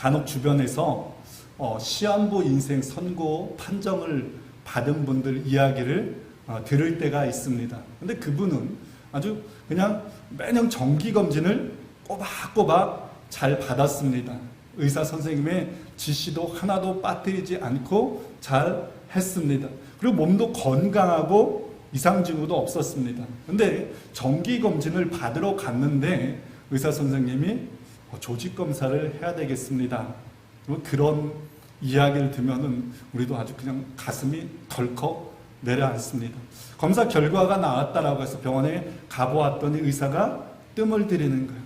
간혹 주변에서 시한부 인생 선고 판정을 받은 분들 이야기를 들을 때가 있습니다. 근데 그분은 아주 그냥 매년 정기검진을 꼬박꼬박 잘 받았습니다. 의사 선생님의 지시도 하나도 빠뜨리지 않고 잘 했습니다. 그리고 몸도 건강하고 이상 징후도 없었습니다. 근데 정기검진을 받으러 갔는데 의사 선생님이 조직 검사를 해야 되겠습니다. 그런 이야기를 들으면은 우리도 아주 그냥 가슴이 덜컥 내려앉습니다. 검사 결과가 나왔다라고 해서 병원에 가보았더니 의사가 뜸을 들이는 거예요.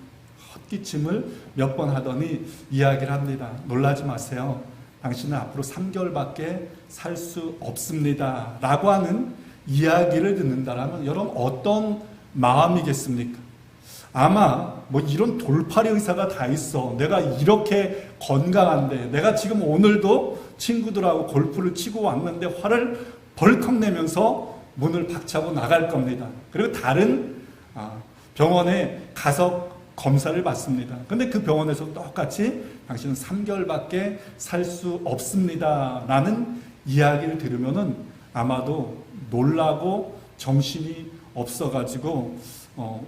헛기침을 몇 번 하더니 이야기를 합니다. 놀라지 마세요. 당신은 앞으로 3개월밖에 살 수 없습니다. 라고 하는 이야기를 듣는다라면 여러분 어떤 마음이겠습니까? 아마 뭐 이런 돌팔이 의사가 다 있어. 내가 이렇게 건강한데 내가 지금 오늘도 친구들하고 골프를 치고 왔는데 화를 벌컥 내면서 문을 박차고 나갈 겁니다. 그리고 다른 병원에 가서 검사를 받습니다. 근데 그 병원에서 똑같이 당신은 3개월밖에 살 수 없습니다. 라는 이야기를 들으면은 아마도 놀라고 정신이 없어가지고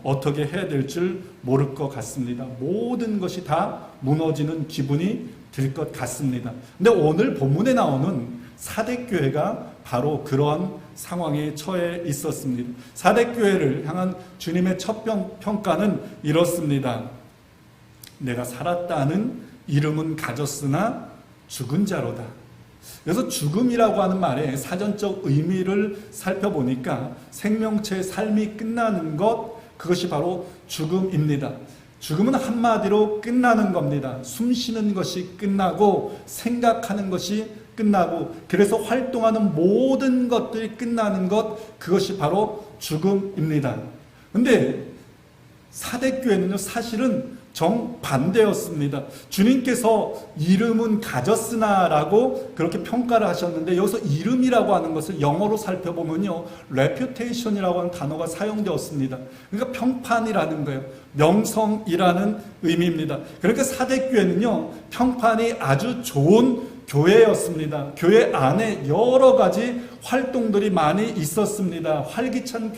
어떻게 해야 될 줄 모를 것 같습니다. 모든 것이 다 무너지는 기분이 들 것 같습니다. 근데 오늘 본문에 나오는 사대교회가 바로 그러한 상황에 처해 있었습니다. 사대교회를 향한 주님의 첫 평가는 이렇습니다. 내가 살았다는 이름은 가졌으나 죽은 자로다. 그래서 죽음이라고 하는 말의 사전적 의미를 살펴보니까 생명체의 삶이 끝나는 것, 그것이 바로 죽음입니다. 죽음은 한마디로 끝나는 겁니다. 숨 쉬는 것이 끝나고 생각하는 것이 끝나고 그래서 활동하는 모든 것들이 끝나는 것, 그것이 바로 죽음입니다. 근데 사대교회는요 사실은 정반대였습니다. 주님께서 이름은 가졌으나 라고 그렇게 평가를 하셨는데 여기서 이름이라고 하는 것을 영어로 살펴보면요 reputation이라고 하는 단어가 사용되었습니다. 그러니까 평판이라는 거예요. 명성이라는 의미입니다. 그러니까 사대교회는요 평판이 아주 좋은 교회였습니다. 교회 안에 여러 가지 활동들이 많이 있었습니다. 활기찬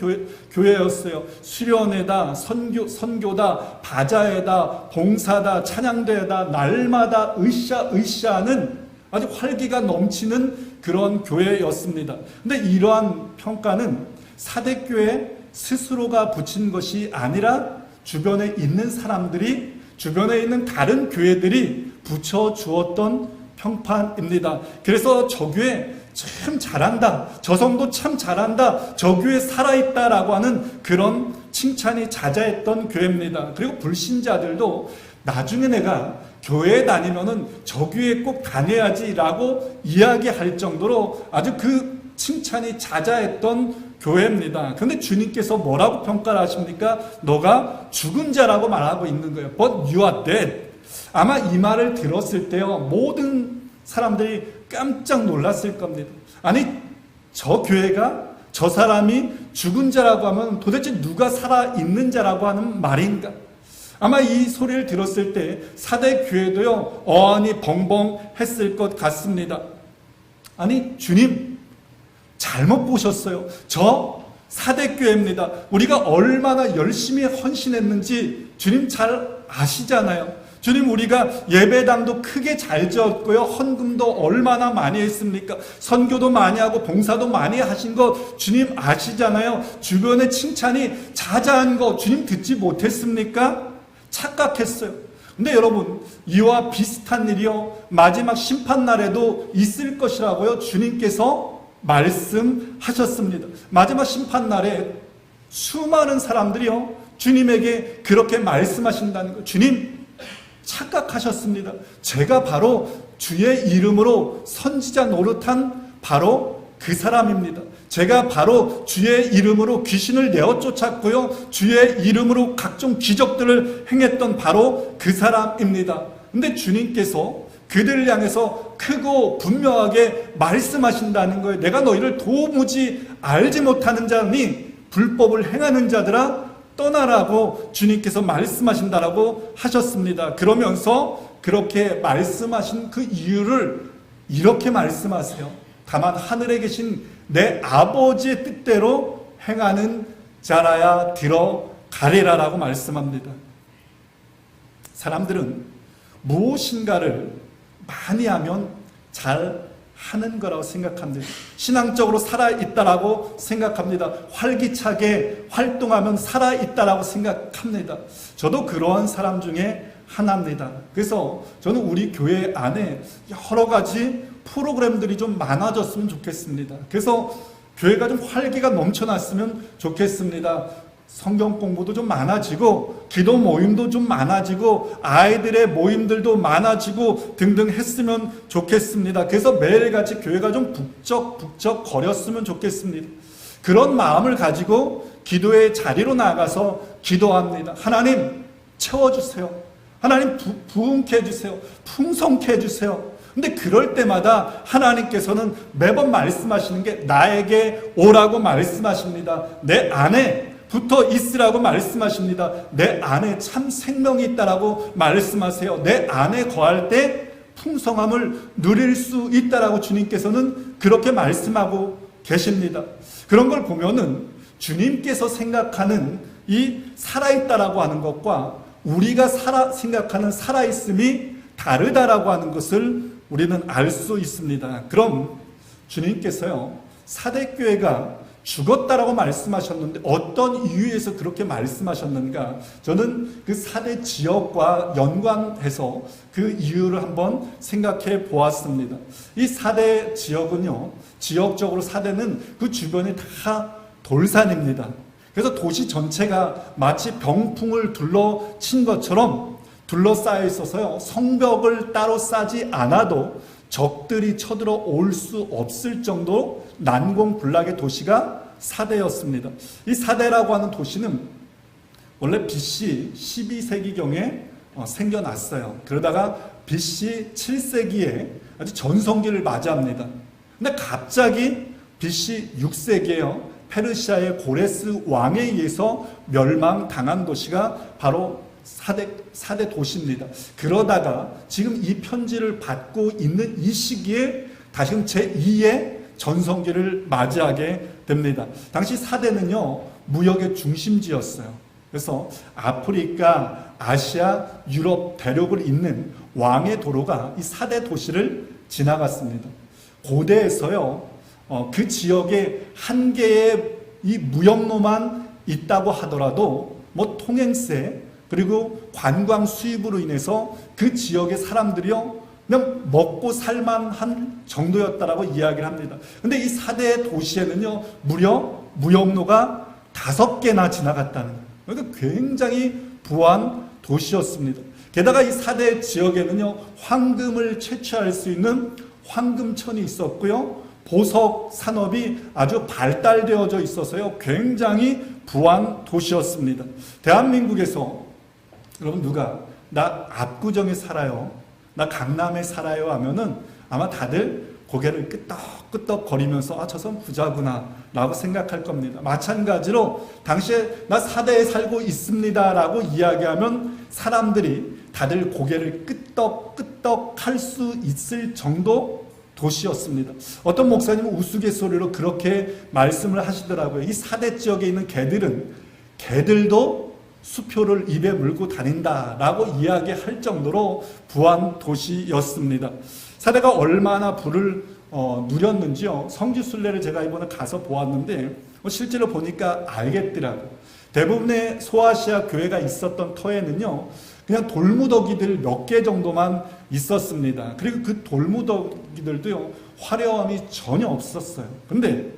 교회였어요. 수련회다, 선교다, 바자회다, 봉사다, 찬양대회다, 날마다 으쌰으쌰하는 아주 활기가 넘치는 그런 교회였습니다. 근데 이러한 평가는 사대교회 스스로가 붙인 것이 아니라 주변에 있는 사람들이, 주변에 있는 다른 교회들이 붙여주었던 평판입니다. 그래서 저 교회 참 잘한다, 저 성도 참 잘한다, 저 교회 살아있다라고 하는 그런 칭찬이 자자했던 교회입니다. 그리고 불신자들도 나중에 내가 교회에 다니면은 저 교회에 꼭 다녀야지라고 이야기할 정도로 아주 그 칭찬이 자자했던 교회입니다. 그런데 주님께서 뭐라고 평가를 하십니까? 너가 죽은 자라고 말하고 있는 거예요. But you are dead. 아마 이 말을 들었을 때요 모든 사람들이 깜짝 놀랐을 겁니다. 아니 저 교회가, 저 사람이 죽은 자라고 하면 도대체 누가 살아있는 자라고 하는 말인가? 아마 이 소리를 들었을 때 사대교회도요 어안이 벙벙 했을 것 같습니다. 아니 주님 잘못 보셨어요. 저 사대교회입니다. 우리가 얼마나 열심히 헌신했는지 주님 잘 아시잖아요. 주님 우리가 예배당도 크게 잘 지었고요. 헌금도 얼마나 많이 했습니까? 선교도 많이 하고 봉사도 많이 하신 거 주님 아시잖아요. 주변의 칭찬이 자자한 거 주님 듣지 못했습니까? 착각했어요. 근데 여러분 이와 비슷한 일이요 마지막 심판날에도 있을 것이라고요 주님께서 말씀하셨습니다. 마지막 심판날에 수많은 사람들이요 주님에게 그렇게 말씀하신다는 거예요. 주님 착각하셨습니다. 제가 바로 주의 이름으로 선지자 노릇한 바로 그 사람입니다. 제가 바로 주의 이름으로 귀신을 내어 쫓았고요. 주의 이름으로 각종 기적들을 행했던 바로 그 사람입니다. 근데 주님께서 그들을 향해서 크고 분명하게 말씀하신다는 거예요. 내가 너희를 도무지 알지 못하는 자니 불법을 행하는 자들아 떠나라고 주님께서 말씀하신다라고 하셨습니다. 그러면서 그렇게 말씀하신 그 이유를 이렇게 말씀하세요. 다만 하늘에 계신 내 아버지의 뜻대로 행하는 자라야 들어가리라라고 말씀합니다. 사람들은 무엇인가를 많이 하면 잘 하는 거라고 생각합니다. 신앙적으로 살아있다라고 생각합니다. 활기차게 활동하면 살아있다라고 생각합니다. 저도 그러한 사람 중에 하나입니다. 그래서 저는 우리 교회 안에 여러 가지 프로그램들이 좀 많아졌으면 좋겠습니다. 그래서 교회가 좀 활기가 넘쳐났으면 좋겠습니다. 성경 공부도 좀 많아지고 기도 모임도 좀 많아지고 아이들의 모임들도 많아지고 등등 했으면 좋겠습니다. 그래서 매일같이 교회가 좀 북적북적 거렸으면 좋겠습니다. 그런 마음을 가지고 기도의 자리로 나가서 기도합니다. 하나님 채워주세요. 하나님 부흥케 해주세요. 풍성케 해주세요. 근데 그럴 때마다 하나님께서는 매번 말씀하시는 게 나에게 오라고 말씀하십니다. 내 안에 붙어 있으라고 말씀하십니다. 내 안에 참 생명이 있다라고 말씀하세요. 내 안에 거할 때 풍성함을 누릴 수 있다라고 주님께서는 그렇게 말씀하고 계십니다. 그런 걸 보면은 주님께서 생각하는 이 살아있다라고 하는 것과 우리가 생각하는 살아있음이 다르다라고 하는 것을 우리는 알 수 있습니다. 그럼 주님께서요, 사대교회가 죽었다라고 말씀하셨는데 어떤 이유에서 그렇게 말씀하셨는가? 저는 그 사대 지역과 연관해서 그 이유를 한번 생각해 보았습니다. 이 사대 지역은요, 지역적으로 사대는 그 주변이 다 돌산입니다. 그래서 도시 전체가 마치 병풍을 둘러친 것처럼 둘러싸여 있어서요, 성벽을 따로 쌓지 않아도 적들이 쳐들어 올 수 없을 정도 난공불락의 도시가 사대였습니다. 이 사대라고 하는 도시는 원래 BC 12세기경에 생겨났어요. 그러다가 BC 7세기에 아주 전성기를 맞이합니다. 근데 갑자기 BC 6세기에요, 페르시아의 고레스 왕에 의해서 멸망당한 도시가 바로 사대 도시입니다. 그러다가 지금 이 편지를 받고 있는 이 시기에 다시금 제2의 전성기를 맞이하게 됩니다. 당시 사대는요, 무역의 중심지였어요. 그래서 아프리카, 아시아, 유럽 대륙을 잇는 왕의 도로가 이 사대 도시를 지나갔습니다. 고대에서요, 그 지역에 한 개의 이 무역로만 있다고 하더라도 뭐 통행세 그리고 관광 수입으로 인해서 그 지역의 사람들이요, 그냥 먹고 살만한 정도였다라고 이야기를 합니다. 근데 이 사대 도시에는요, 무려 무역로가 5개나 지나갔다는 거예요. 그러니까 굉장히 부한 도시였습니다. 게다가 이 사대 지역에는요, 황금을 채취할 수 있는 황금천이 있었고요, 보석 산업이 아주 발달되어져 있어서요, 굉장히 부한 도시였습니다. 대한민국에서 여러분 누가 나 압구정에 살아요, 나 강남에 살아요 하면은 아마 다들 고개를 끄덕끄덕 거리면서 저 사람 부자구나 라고 생각할 겁니다. 마찬가지로 당시에 나 사대에 살고 있습니다 라고 이야기하면 사람들이 다들 고개를 끄덕끄덕 할 수 있을 정도 도시였습니다. 어떤 목사님은 우스갯소리로 그렇게 말씀을 하시더라고요. 이 사대 지역에 있는 개들도 수표를 입에 물고 다닌다라고 이야기할 정도로 부한 도시였습니다. 사대가 얼마나 부를 누렸는지요, 성지순례를 제가 이번에 가서 보았는데 실제로 보니까 알겠더라고요. 대부분의 소아시아 교회가 있었던 터에는요, 그냥 돌무더기들 몇 개 정도만 있었습니다. 그리고 그 돌무더기들도요, 화려함이 전혀 없었어요. 근데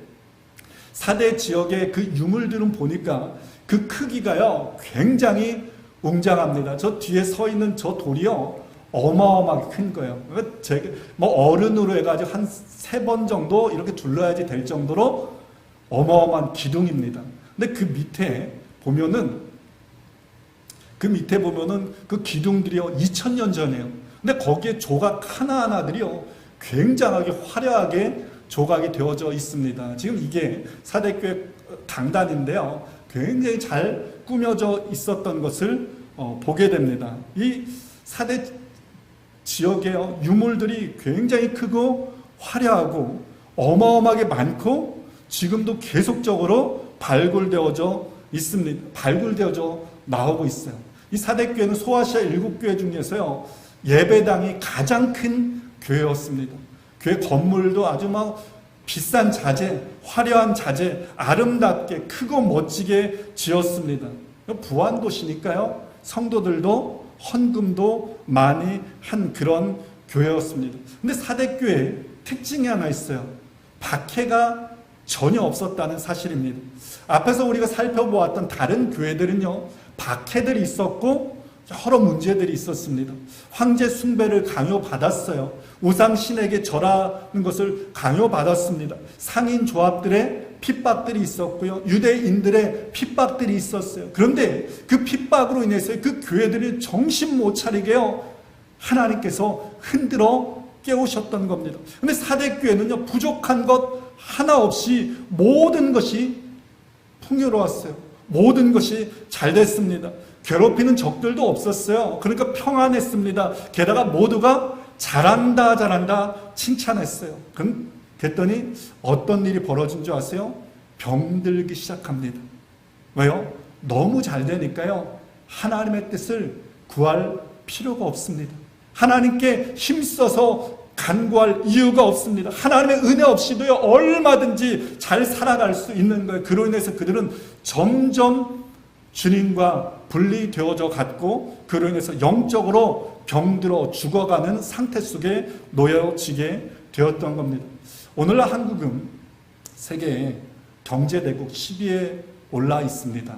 사대 지역의 그 유물들은 보니까 그 크기가요, 굉장히 웅장합니다. 저 뒤에 서 있는 저 돌이요, 어마어마하게 큰 거예요. 제가 뭐 어른으로 해가지고 한 3번 정도 이렇게 둘러야지 될 정도로 어마어마한 기둥입니다. 근데 그 밑에 보면은 그 기둥들이요, 2000년 전이에요. 근데 거기에 조각 하나하나들이요, 굉장하게 화려하게 조각이 되어져 있습니다. 지금 이게 사대교회 강단인데요, 굉장히 잘 꾸며져 있었던 것을 보게 됩니다. 이 사대 지역의 유물들이 굉장히 크고 화려하고 어마어마하게 많고 지금도 계속적으로 발굴되어져 있습니다. 발굴되어져 나오고 있어요. 이 사대교회는 소아시아 7교회 중에서요, 예배당이 가장 큰 교회였습니다. 교회 건물도 아주 막 비싼 자재, 화려한 자재, 아름답게 크고 멋지게 지었습니다. 부안도시니까요, 성도들도 헌금도 많이 한 그런 교회였습니다. 근데 사대교회 특징이 하나 있어요. 박해가 전혀 없었다는 사실입니다. 앞에서 우리가 살펴보았던 다른 교회들은요, 박해들이 있었고 여러 문제들이 있었습니다. 황제 숭배를 강요받았어요. 우상신에게 절하는 것을 강요받았습니다. 상인 조합들의 핍박들이 있었고요. 유대인들의 핍박들이 있었어요. 그런데 그 핍박으로 인해서 그 교회들이 정신 못 차리게요, 하나님께서 흔들어 깨우셨던 겁니다. 그런데 사대교회는요, 부족한 것 하나 없이 모든 것이 풍요로웠어요. 모든 것이 잘 됐습니다. 괴롭히는 적들도 없었어요. 그러니까 평안했습니다. 게다가 모두가 잘한다 잘한다 칭찬했어요. 그랬더니 어떤 일이 벌어진 줄 아세요? 병들기 시작합니다. 왜요? 너무 잘 되니까요, 하나님의 뜻을 구할 필요가 없습니다. 하나님께 힘써서 간구할 이유가 없습니다. 하나님의 은혜 없이도요, 얼마든지 잘 살아갈 수 있는 거예요. 그로 인해서 그들은 점점 주님과 분리되어져 갔고, 그로 인해서 영적으로 병들어 죽어가는 상태 속에 놓여지게 되었던 겁니다. 오늘날 한국은 세계 경제대국 10위에 올라 있습니다.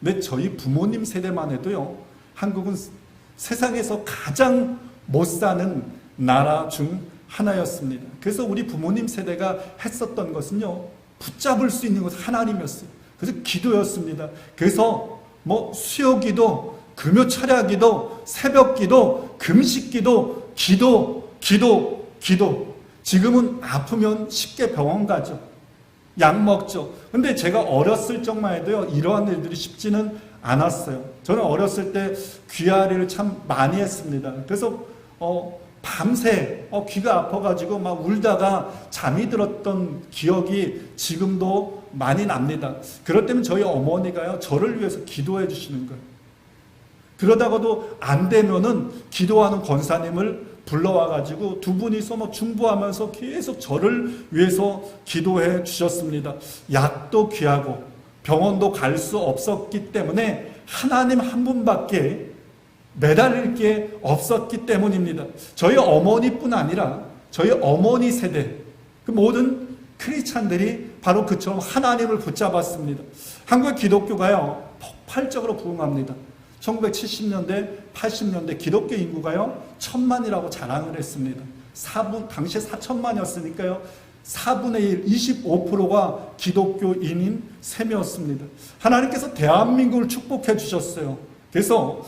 근데 저희 부모님 세대만 해도요, 한국은 세상에서 가장 못 사는 나라 중 하나였습니다. 그래서 우리 부모님 세대가 했었던 것은요, 붙잡을 수 있는 것은 하나님이었어요. 그래서 기도였습니다. 그래서 수요기도, 금요철야기도, 새벽기도, 금식기도, 기도. 지금은 아프면 쉽게 병원 가죠. 약 먹죠. 근데 제가 어렸을 적만 해도요, 이러한 일들이 쉽지는 않았어요. 저는 어렸을 때 귀앓이를 참 많이 했습니다. 그래서 밤새 귀가 아파가지고 막 울다가 잠이 들었던 기억이 지금도 많이 납니다. 그럴 때면 저희 어머니가요, 저를 위해서 기도해 주시는 거예요. 그러다가도 안 되면은 기도하는 권사님을 불러와가지고 두 분이서 중보하면서 계속 저를 위해서 기도해 주셨습니다. 약도 귀하고 병원도 갈 수 없었기 때문에 하나님 한 분밖에 매달릴 게 없었기 때문입니다. 저희 어머니뿐 아니라 저희 어머니 세대, 그 모든 크리스찬들이 바로 그처럼 하나님을 붙잡았습니다. 한국 기독교가요, 폭발적으로 부흥합니다. 1970년대, 80년대 기독교 인구가요, 1000만이라고 자랑을 했습니다. 당시에 4천만이었으니까요, 4분의 1, 25%가 기독교인인 셈이었습니다. 하나님께서 대한민국을 축복해 주셨어요. 그래서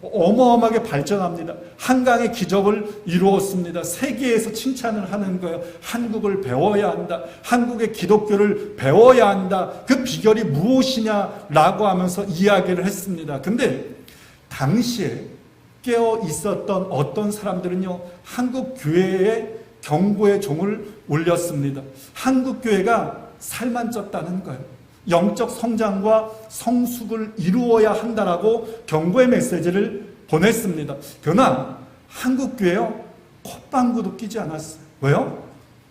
어마어마하게 발전합니다. 한강의 기적을 이루었습니다. 세계에서 칭찬을 하는 거예요. 한국을 배워야 한다. 한국의 기독교를 배워야 한다. 그 비결이 무엇이냐라고 하면서 이야기를 했습니다. 근데 당시에 깨어 있었던 어떤 사람들은요, 한국 교회의 경고의 종을 울렸습니다. 한국 교회가 살만 쪘다는 거예요. 영적 성장과 성숙을 이루어야 한다라고 경고의 메시지를 보냈습니다. 그러나 한국교회요, 콧방구도 끼지 않았어요. 왜요?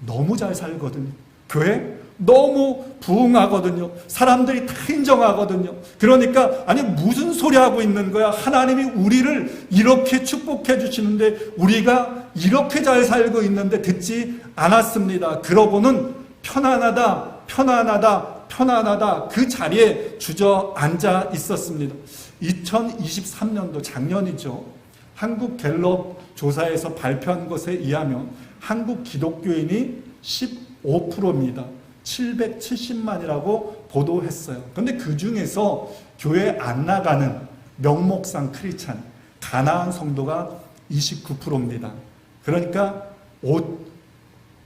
너무 잘 살거든요. 교회 너무 부흥하거든요. 사람들이 다 인정하거든요. 그러니까 아니 무슨 소리 하고 있는 거야? 하나님이 우리를 이렇게 축복해 주시는데 우리가 이렇게 잘 살고 있는데 듣지 않았습니다. 그러고는 편안하다 그 자리에 주저앉아 있었습니다. 2023년도 작년이죠. 한국 갤럽 조사에서 발표한 것에 의하면 한국 기독교인이 15%입니다. 770만이라고 보도했어요. 그런데 그 중에서 교회 안 나가는 명목상 크리스찬, 가나안 성도가 29%입니다. 그러니까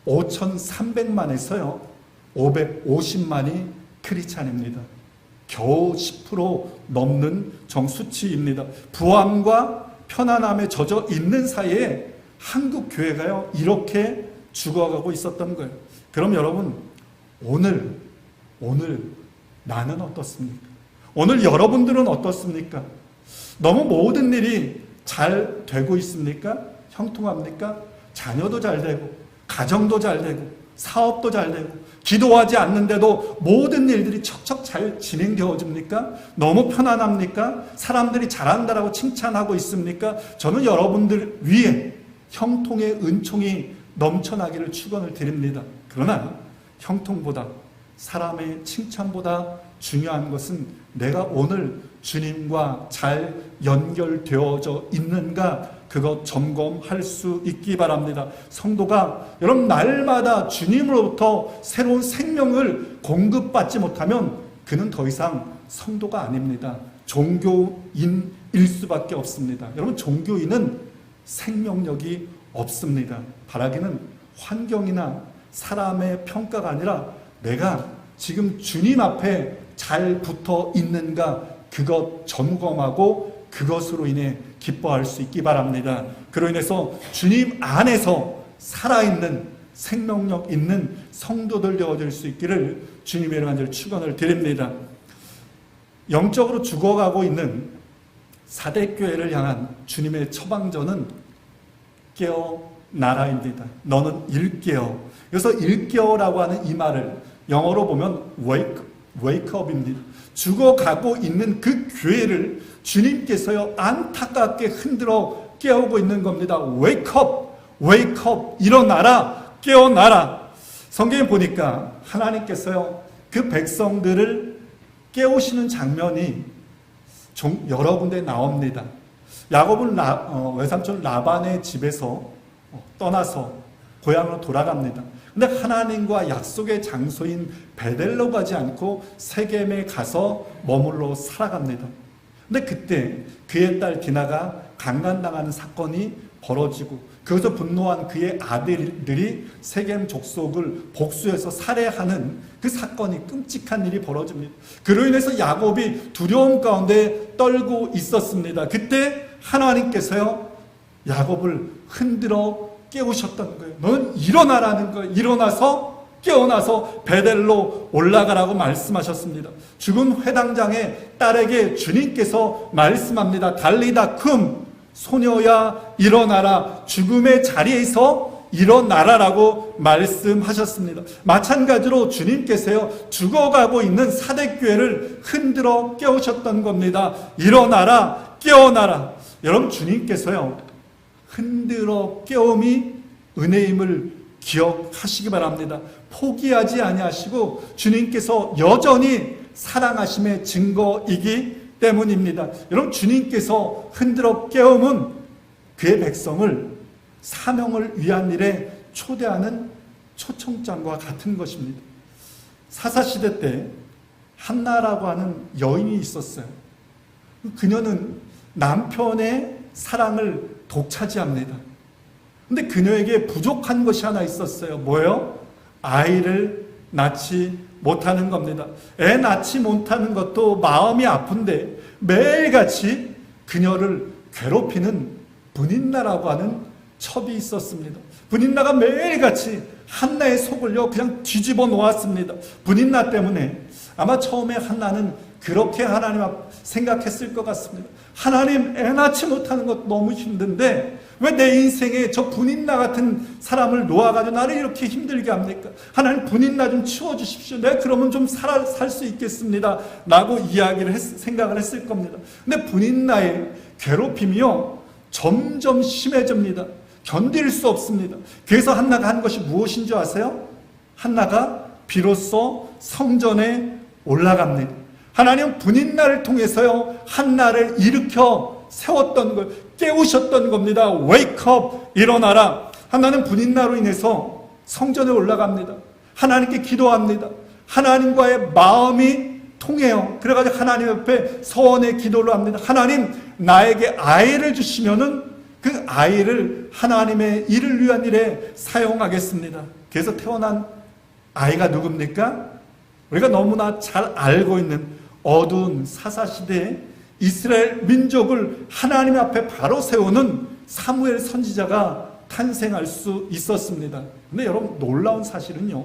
5,300만에서요 550만이 크리스찬입니다. 겨우 10% 넘는 정수치입니다. 부함과 편안함에 젖어 있는 사이에 한국 교회가요 이렇게 죽어가고 있었던 거예요. 그럼 여러분 오늘 나는 어떻습니까? 오늘 여러분들은 어떻습니까? 너무 모든 일이 잘 되고 있습니까? 형통합니까? 자녀도 잘 되고 가정도 잘 되고 사업도 잘 되고 기도하지 않는데도 모든 일들이 척척 잘 진행되어집니까? 너무 편안합니까? 사람들이 잘한다라고 칭찬하고 있습니까? 저는 여러분들 위에 형통의 은총이 넘쳐나기를 축원을 드립니다. 그러나 형통보다 사람의 칭찬보다 중요한 것은 내가 오늘 주님과 잘 연결되어져 있는가 그것 점검할 수 있기 바랍니다. 성도가 여러분 날마다 주님으로부터 새로운 생명을 공급받지 못하면 그는 더 이상 성도가 아닙니다. 종교인일 수밖에 없습니다. 여러분 종교인은 생명력이 없습니다. 바라기는 환경이나 사람의 평가가 아니라 내가 지금 주님 앞에 잘 붙어 있는가 그것 점검하고 그것으로 인해 기뻐할 수 있기 바랍니다. 그로 인해서 주님 안에서 살아있는 생명력 있는 성도들 되어질 수 있기를 주님의 이름으로 간절히 축원을 드립니다. 영적으로 죽어가고 있는 사대교회를 향한 주님의 처방전은 깨어나라입니다. 너는 일깨어. 그래서 일깨어라고 하는 이 말을 영어로 보면 wake up입니다. 죽어가고 있는 그 교회를 주님께서요 안타깝게 흔들어 깨우고 있는 겁니다. wake up, wake up, 일어나라, 깨어나라. 성경에 보니까 하나님께서요 그 백성들을 깨우시는 장면이 여러 군데 나옵니다. 야곱은 외삼촌 라반의 집에서 떠나서 고향으로 돌아갑니다. 근데 하나님과 약속의 장소인 베델로 가지 않고 세겜에 가서 머물러 살아갑니다. 근데 그때 그의 딸 디나가 강간당하는 사건이 벌어지고 그것을 분노한 그의 아들들이 세겜 족속을 복수해서 살해하는 그 사건이 끔찍한 일이 벌어집니다. 그로 인해서 야곱이 두려움 가운데 떨고 있었습니다. 그때 하나님께서요 야곱을 흔들어 깨우셨던 거예요. 너는 일어나라는 거예요. 일어나서 깨어나서 베델로 올라가라고 말씀하셨습니다. 죽은 회당장의 딸에게 주님께서 말씀합니다. 달리다 쿰 소녀야 일어나라 죽음의 자리에서 일어나라라고 말씀하셨습니다. 마찬가지로 주님께서요 죽어가고 있는 사대교회를 흔들어 깨우셨던 겁니다. 일어나라 깨어나라. 여러분 주님께서요 흔들어 깨움이 은혜임을 기억하시기 바랍니다. 포기하지 아니하시고 주님께서 여전히 사랑하심의 증거이기 때문입니다. 여러분 주님께서 흔들어 깨움은 그의 백성을 사명을 위한 일에 초대하는 초청장과 같은 것입니다. 사사시대 때 한나라고 하는 여인이 있었어요. 그녀는 남편의 사랑을 독차지합니다. 근데 그녀에게 부족한 것이 하나 있었어요. 뭐예요? 아이를 낳지 못하는 겁니다. 애 낳지 못하는 것도 마음이 아픈데 매일같이 그녀를 괴롭히는 분인나라고 하는 첩이 있었습니다. 분인나가 매일같이 한나의 속을요 그냥 뒤집어 놓았습니다. 분인나 때문에 아마 처음에 한나는 그렇게 하나님 앞 생각했을 것 같습니다. 하나님 애 낳지 못하는 것 너무 힘든데 왜 내 인생에 저 분인나 같은 사람을 놓아가지고 나를 이렇게 힘들게 합니까? 하나님 분인나 좀 치워주십시오. 내가 그러면 좀 살 수 있겠습니다. 라고 생각을 했을 겁니다. 근데 분인나의 괴롭힘이요 점점 심해집니다. 견딜 수 없습니다. 그래서 한나가 한 것이 무엇인 줄 아세요? 한나가 비로소 성전에 올라갑니다. 하나님 분인나를 통해서요 한나를 일으켜 세웠던 걸 깨우셨던 겁니다. Wake up, 일어나라. 한나는 분인나로 인해서 성전에 올라갑니다. 하나님께 기도합니다. 하나님과의 마음이 통해요. 그래가지고 하나님 옆에 서원의 기도를 합니다. 하나님 나에게 아이를 주시면은 그 아이를 하나님의 일을 위한 일에 사용하겠습니다. 그래서 태어난 아이가 누굽니까? 우리가 너무나 잘 알고 있는 어두운 사사시대의 이스라엘 민족을 하나님 앞에 바로 세우는 사무엘 선지자가 탄생할 수 있었습니다. 근데 여러분, 놀라운 사실은요,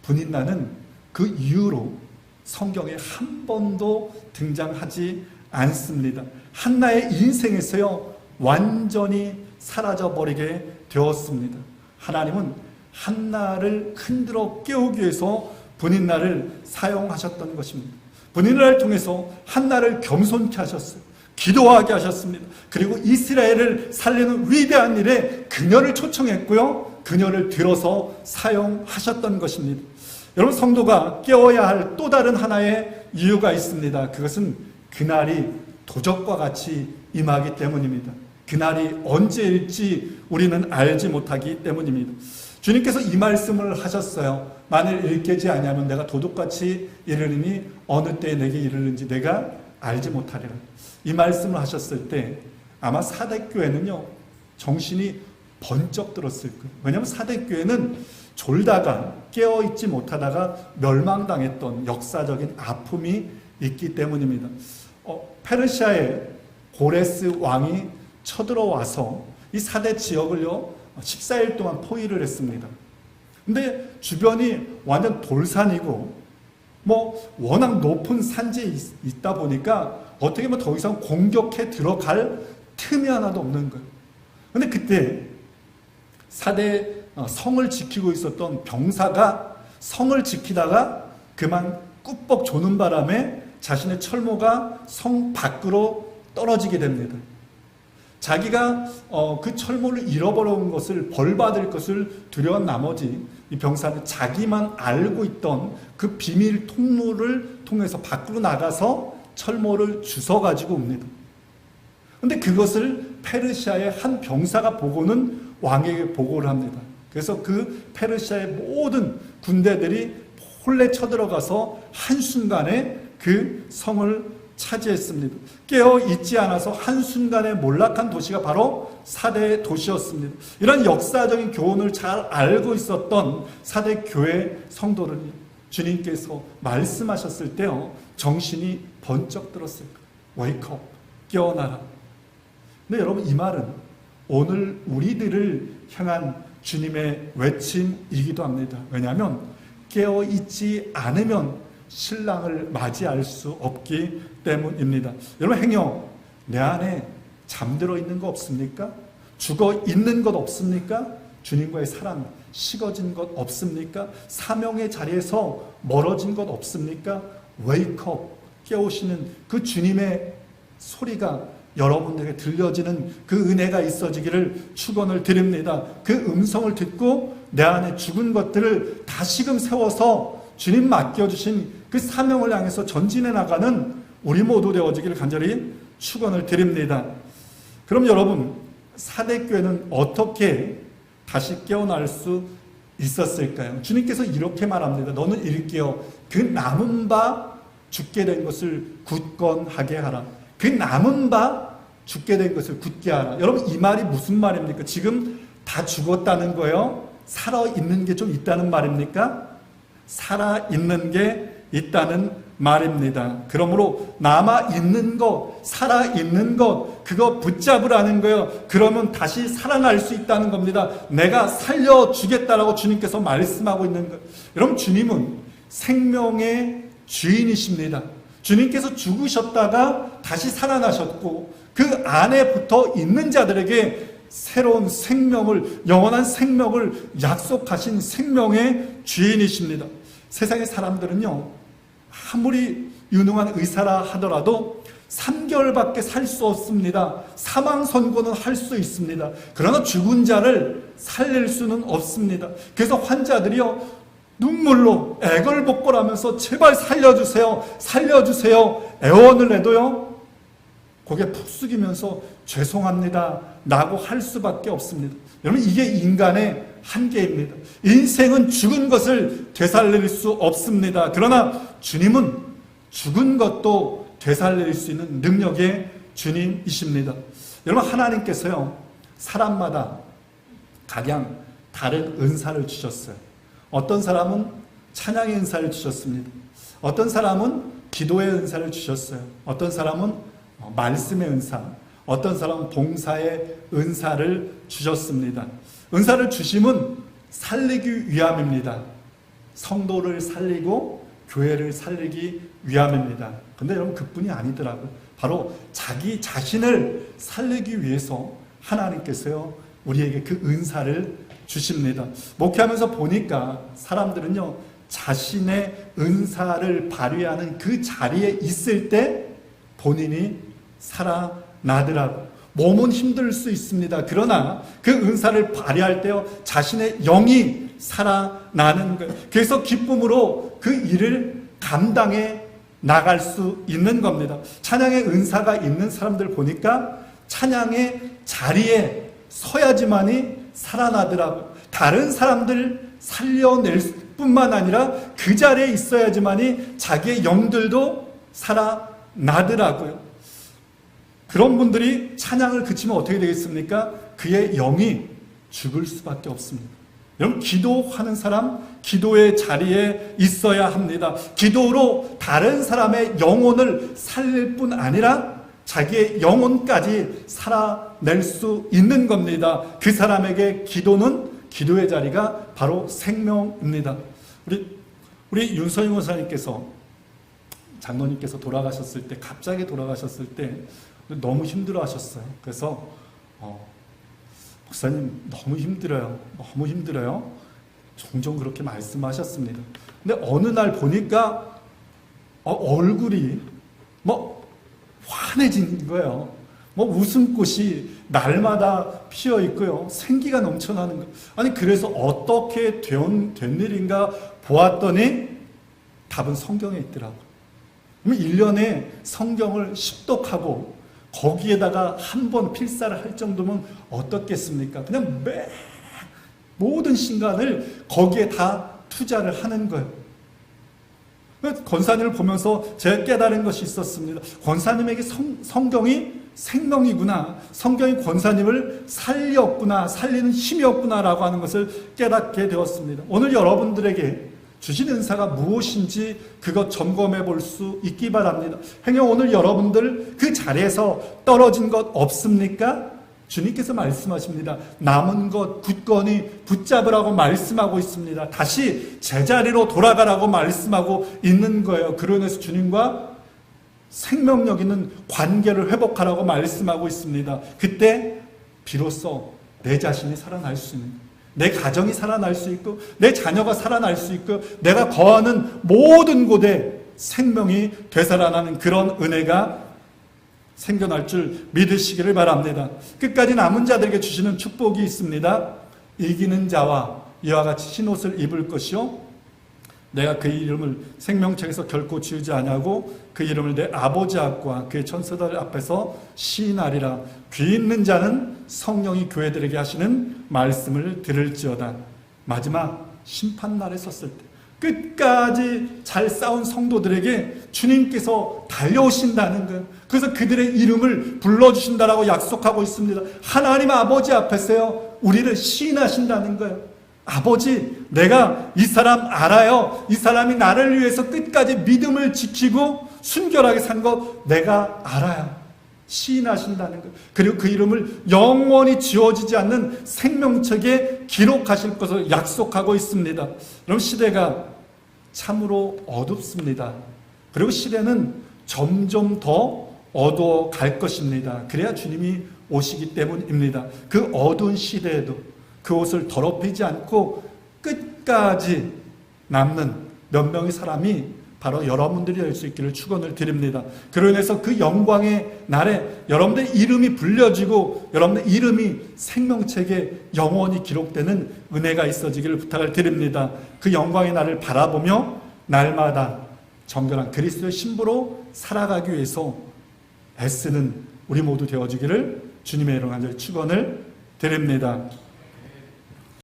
분인나는 그 이후로 성경에 한 번도 등장하지 않습니다. 한나의 인생에서요, 완전히 사라져버리게 되었습니다. 하나님은 한나를 흔들어 깨우기 위해서 분인나를 사용하셨던 것입니다. 분인나를 통해서 한나를 겸손케 하셨어요. 기도하게 하셨습니다. 그리고 이스라엘을 살리는 위대한 일에 그녀를 초청했고요, 그녀를 들어서 사용하셨던 것입니다. 여러분, 성도가 깨워야 할 또 다른 하나의 이유가 있습니다. 그것은 그날이 도적과 같이 임하기 때문입니다. 그날이 언제일지 우리는 알지 못하기 때문입니다. 주님께서 이 말씀을 하셨어요. 만일 일깨지 아니하면 내가 도둑같이 이르리니 어느 때에 내게 이르는지 내가 알지 못하리라. 이 말씀을 하셨을 때 아마 사대교회는요, 정신이 번쩍 들었을 거예요. 왜냐하면 사대교회는 졸다가 깨어있지 못하다가 멸망당했던 역사적인 아픔이 있기 때문입니다. 페르시아의 고레스 왕이 쳐들어와서 이 사대 지역을요 14일 동안 포위를 했습니다. 근데 주변이 완전 돌산이고 워낙 높은 산지에 있다 보니까 어떻게 보면 더 이상 공격해 들어갈 틈이 하나도 없는 거예요. 근데 그때 사대 성을 지키고 있었던 병사가 성을 지키다가 그만 꾸벅 조는 바람에 자신의 철모가 성 밖으로 떨어지게 됩니다. 자기가 그 철모를 잃어버린 것을 벌받을 것을 두려운 나머지 이 병사는 자기만 알고 있던 그 비밀 통로를 통해서 밖으로 나가서 철모를 주워가지고 옵니다. 그런데 그것을 페르시아의 한 병사가 보고는 왕에게 보고를 합니다. 그래서 그 페르시아의 모든 군대들이 홀래 쳐들어가서 한순간에 그 성을 차지했습니다. 깨어있지 않아서 한순간에 몰락한 도시가 바로 사대 도시였습니다. 이런 역사적인 교훈을 잘 알고 있었던 사대 교회 성도를 주님께서 말씀하셨을 때요, 정신이 번쩍 들었을 거예요. Wake up, 깨어나라. 근데 여러분, 이 말은 오늘 우리들을 향한 주님의 외침이기도 합니다. 왜냐하면 깨어있지 않으면 신랑을 맞이할 수 없기 때문입니다. 여러분, 행여 내 안에 잠들어 있는 거 없습니까? 죽어 있는 것 없습니까? 주님과의 사랑 식어진 것 없습니까? 사명의 자리에서 멀어진 것 없습니까? Wake up, 깨우시는 그 주님의 소리가 여러분에게 들려지는 그 은혜가 있어지기를 축원을 드립니다. 그 음성을 듣고 내 안에 죽은 것들을 다시금 세워서 주님 맡겨주신 그 사명을 향해서 전진해 나가는 우리 모두 되어지기를 간절히 축원을 드립니다. 그럼 여러분, 사대교회는 어떻게 다시 깨어날 수 있었을까요? 주님께서 이렇게 말합니다. 너는 일깨어 그 남은 바 죽게 된 것을 굳건하게 하라. 그 남은 바 죽게 된 것을 굳게 하라. 여러분, 이 말이 무슨 말입니까? 지금 다 죽었다는 거예요? 살아있는 게 좀 있다는 말입니까? 살아있는 게 있다는 말입니다. 그러므로 남아있는 것, 살아있는 것, 그거 붙잡으라는 거예요. 그러면 다시 살아날 수 있다는 겁니다. 내가 살려주겠다라고 주님께서 말씀하고 있는 거예요. 여러분, 주님은 생명의 주인이십니다. 주님께서 죽으셨다가 다시 살아나셨고 그 안에 붙어 있는 자들에게 새로운 생명을, 영원한 생명을 약속하신 생명의 주인이십니다. 세상의 사람들은요, 아무리 유능한 의사라 하더라도 3개월밖에 살 수 없습니다. 사망 선고는 할 수 있습니다. 그러나 죽은 자를 살릴 수는 없습니다. 그래서 환자들이요, 눈물로 애걸복걸하면서 제발 살려주세요, 살려주세요 애원을 해도요, 고개 푹 숙이면서 죄송합니다 라고 할 수밖에 없습니다. 여러분, 이게 인간의 한계입니다. 인생은 죽은 것을 되살릴 수 없습니다. 그러나 주님은 죽은 것도 되살릴 수 있는 능력의 주님이십니다. 여러분, 하나님께서요, 사람마다 각양 다른 은사를 주셨어요. 어떤 사람은 찬양의 은사를 주셨습니다. 어떤 사람은 기도의 은사를 주셨어요. 어떤 사람은 말씀의 은사, 어떤 사람은 봉사의 은사를 주셨습니다. 은사를 주심은 살리기 위함입니다. 성도를 살리고 교회를 살리기 위함입니다. 근데 여러분 그뿐이 아니더라고요. 바로 자기 자신을 살리기 위해서 하나님께서요 우리에게 그 은사를 주십니다. 목회하면서 보니까 사람들은요 자신의 은사를 발휘하는 그 자리에 있을 때 본인이 살아나더라고요. 몸은 힘들 수 있습니다. 그러나 그 은사를 발휘할 때요 자신의 영이 살아나는 거예요. 그래서 기쁨으로 그 일을 감당해 나갈 수 있는 겁니다. 찬양의 은사가 있는 사람들 보니까 찬양의 자리에 서야지만이 살아나더라고요. 다른 사람들 살려낼 뿐만 아니라 그 자리에 있어야지만이 자기의 영들도 살아나더라고요. 그런 분들이 찬양을 그치면 어떻게 되겠습니까? 그의 영이 죽을 수밖에 없습니다. 여러분 기도하는 사람 기도의 자리에 있어야 합니다. 기도로 다른 사람의 영혼을 살릴 뿐 아니라 자기의 영혼까지 살아낼 수 있는 겁니다. 그 사람에게 기도의 자리가 바로 생명입니다. 우리 윤서영 원사님께서 장로님께서 돌아가셨을 때 갑자기 돌아가셨을 때 너무 힘들어 하셨어요. 그래서 목사님 너무 힘들어요. 종종 그렇게 말씀하셨습니다. 근데 어느 날 보니까 얼굴이 환해진 거예요. 웃음꽃이 날마다 피어 있고요. 생기가 넘쳐나는 거예요. 아니 그래서 어떻게 된 일인가 보았더니 답은 성경에 있더라고요. 1년에 성경을 십독하고 거기에다가 한 번 필사를 할 정도면 어떻겠습니까? 그냥 모든 시간을 거기에 다 투자를 하는 거예요. 권사님을 보면서 제가 깨달은 것이 있었습니다. 권사님에게 성경이 생명이구나. 성경이 권사님을 살렸구나. 살리는 힘이었구나라고 하는 것을 깨닫게 되었습니다. 오늘 여러분들에게 주신 은사가 무엇인지 그것 점검해 볼 수 있기 바랍니다. 행여 오늘 여러분들 그 자리에서 떨어진 것 없습니까? 주님께서 말씀하십니다. 남은 것 굳건히 붙잡으라고 말씀하고 있습니다. 다시 제자리로 돌아가라고 말씀하고 있는 거예요. 그로 인해서 주님과 생명력 있는 관계를 회복하라고 말씀하고 있습니다. 그때 비로소 내 자신이 살아날 수 있는, 내 가정이 살아날 수 있고 내 자녀가 살아날 수 있고 내가 거하는 모든 곳에 생명이 되살아나는 그런 은혜가 생겨날 줄 믿으시기를 바랍니다. 끝까지 남은 자들에게 주시는 축복이 있습니다. 이기는 자와 이와 같이 흰옷을 입을 것이요 내가 그 이름을 생명책에서 결코 지우지 아니하고 그 이름을 내 아버지 앞과 그의 천사들 앞에서 시인하리라. 귀 있는 자는 성령이 교회들에게 하시는 말씀을 들을지어다. 마지막 심판날에 섰을 때 끝까지 잘 싸운 성도들에게 주님께서 달려오신다는 거예요. 그래서 그들의 이름을 불러주신다라고 약속하고 있습니다. 하나님 아버지 앞에서요 우리를 시인하신다는 거예요. 아버지, 내가 이 사람 알아요. 이 사람이 나를 위해서 끝까지 믿음을 지키고 순결하게 산 것 내가 알아요. 시인하신다는 거예요. 그리고 그 이름을 영원히 지워지지 않는 생명책에 기록하실 것을 약속하고 있습니다. 그럼 시대가 참으로 어둡습니다. 그리고 시대는 점점 더 어두워 갈 것입니다. 그래야 주님이 오시기 때문입니다. 그 어두운 시대에도 그 옷을 더럽히지 않고 끝까지 남는 몇 명의 사람이 바로 여러분들이 될 수 있기를 축원을 드립니다. 그로 인해서 그 영광의 날에 여러분들의 이름이 불려지고 여러분들의 이름이 생명책에 영원히 기록되는 은혜가 있어지기를 부탁을 드립니다. 그 영광의 날을 바라보며 날마다 정결한 그리스도의 신부로 살아가기 위해서 애쓰는 우리 모두 되어지기를 주님의 이름으로 간절히 축원을 드립니다.